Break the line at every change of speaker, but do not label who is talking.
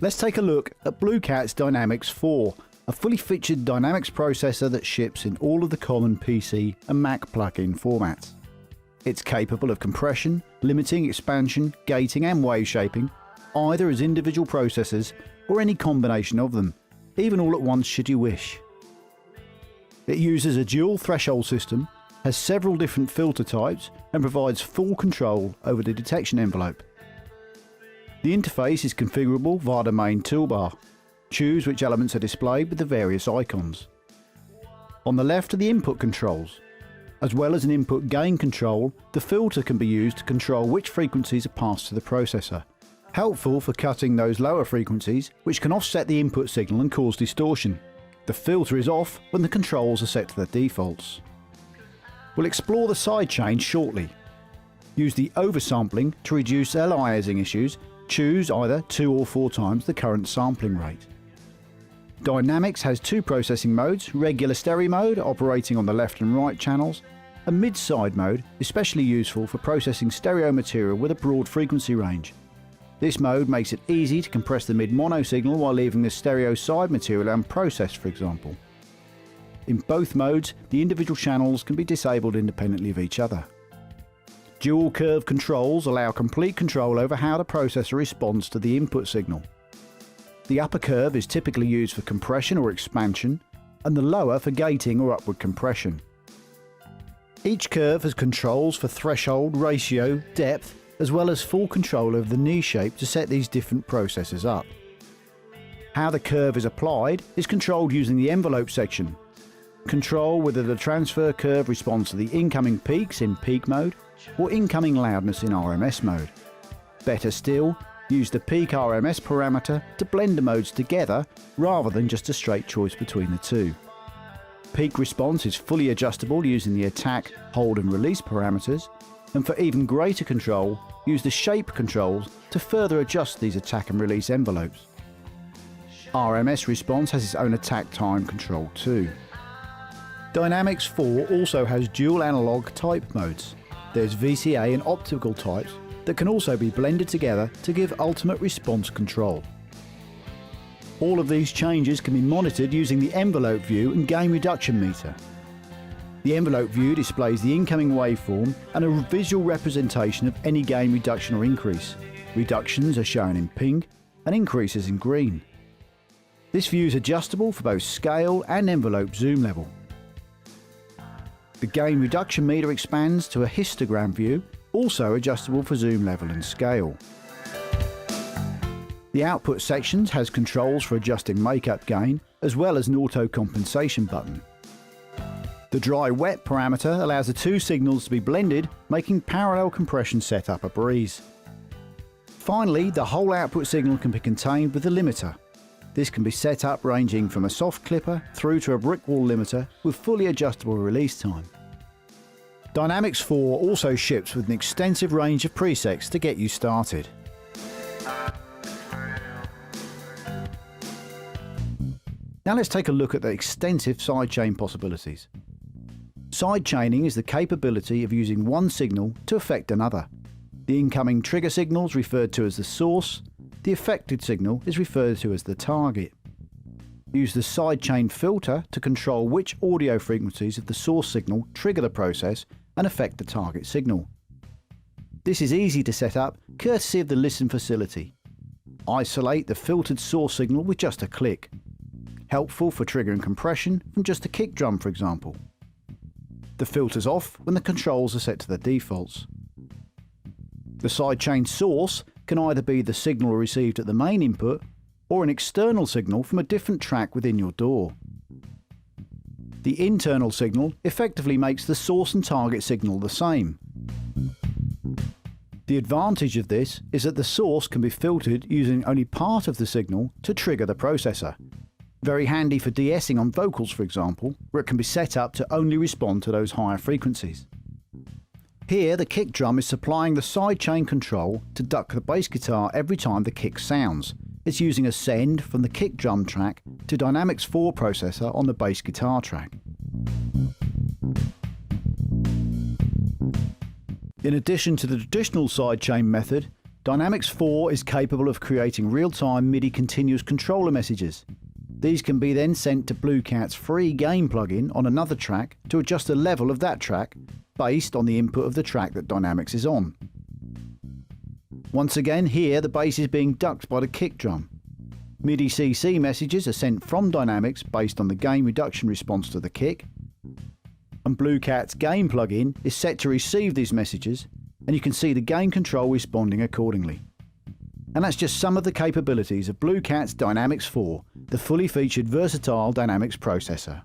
Let's take a look at BlueCat's Dynamics 4, a fully featured Dynamics processor that ships in all of the common PC and Mac plugin formats. It's capable of compression, limiting, expansion, gating and wave shaping, either as individual processors or any combination of them, even all at once should you wish. It uses a dual threshold system, has several different filter types and provides full control over the detection envelope. The interface is configurable via the main toolbar. Choose which elements are displayed with the various icons. On the left are the input controls. As well as an input gain control, the filter can be used to control which frequencies are passed to the processor. Helpful for cutting those lower frequencies which can offset the input signal and cause distortion. The filter is off when the controls are set to their defaults. We'll explore the sidechain shortly. Use the oversampling to reduce aliasing issues. Choose either 2 or 4 times the current sampling rate. Dynamics has 2 processing modes, regular stereo mode operating on the left and right channels, and mid-side mode, especially useful for processing stereo material with a broad frequency range. This mode makes it easy to compress the mid-mono signal while leaving the stereo side material unprocessed, for example. In both modes, the individual channels can be disabled independently of each other. Dual curve controls allow complete control over how the processor responds to the input signal. The upper curve is typically used for compression or expansion, and the lower for gating or upward compression. Each curve has controls for threshold, ratio, depth, as well as full control over the knee shape to set these different processors up. How the curve is applied is controlled using the envelope section. Control whether the transfer curve responds to the incoming peaks in peak mode or incoming loudness in RMS mode. Better still, use the peak RMS parameter to blend the modes together rather than just a straight choice between the two. Peak response is fully adjustable using the attack, hold and release parameters, and for even greater control, use the shape controls to further adjust these attack and release envelopes. RMS response has its own attack time control too. Dynamics 4 also has dual analog type modes. There's VCA and optical types that can also be blended together to give ultimate response control. All of these changes can be monitored using the envelope view and gain reduction meter. The envelope view displays the incoming waveform and a visual representation of any gain reduction or increase. Reductions are shown in pink and increases in green. This view is adjustable for both scale and envelope zoom level. The gain reduction meter expands to a histogram view, also adjustable for zoom level and scale. The output sections has controls for adjusting makeup gain, as well as an auto compensation button. The dry-wet parameter allows the 2 signals to be blended, making parallel compression setup a breeze. Finally, the whole output signal can be contained with the limiter. This can be set up ranging from a soft clipper through to a brick wall limiter with fully adjustable release time. Dynamics 4 also ships with an extensive range of presets to get you started. Now let's take a look at the extensive sidechain possibilities. Sidechaining is the capability of using one signal to affect another. The incoming trigger signal is referred to as the source. The affected signal is referred to as the target. Use the sidechain filter to control which audio frequencies of the source signal trigger the process and affect the target signal. This is easy to set up, courtesy of the Listen facility. Isolate the filtered source signal with just a click. Helpful for triggering compression from just a kick drum, for example. The filter's off when the controls are set to their defaults. The sidechain source can either be the signal received at the main input or an external signal from a different track within your DAW. The internal signal effectively makes the source and target signal the same. The advantage of this is that the source can be filtered using only part of the signal to trigger the processor. Very handy for de-essing on vocals, for example, where it can be set up to only respond to those higher frequencies. Here, the kick drum is supplying the sidechain control to duck the bass guitar every time the kick sounds. It's using a send from the kick drum track to Dynamics 4 processor on the bass guitar track. In addition to the traditional sidechain method, Dynamics 4 is capable of creating real-time MIDI continuous controller messages. These can be then sent to Blue Cat's free gain plugin on another track to adjust the level of that track based on the input of the track that Dynamics is on. Once again, here the bass is being ducked by the kick drum. MIDI CC messages are sent from Dynamics based on the gain reduction response to the kick, and Blue Cat's gain plugin is set to receive these messages, and you can see the gain control responding accordingly. And that's just some of the capabilities of Blue Cat's Dynamics 4, the fully featured versatile Dynamics processor.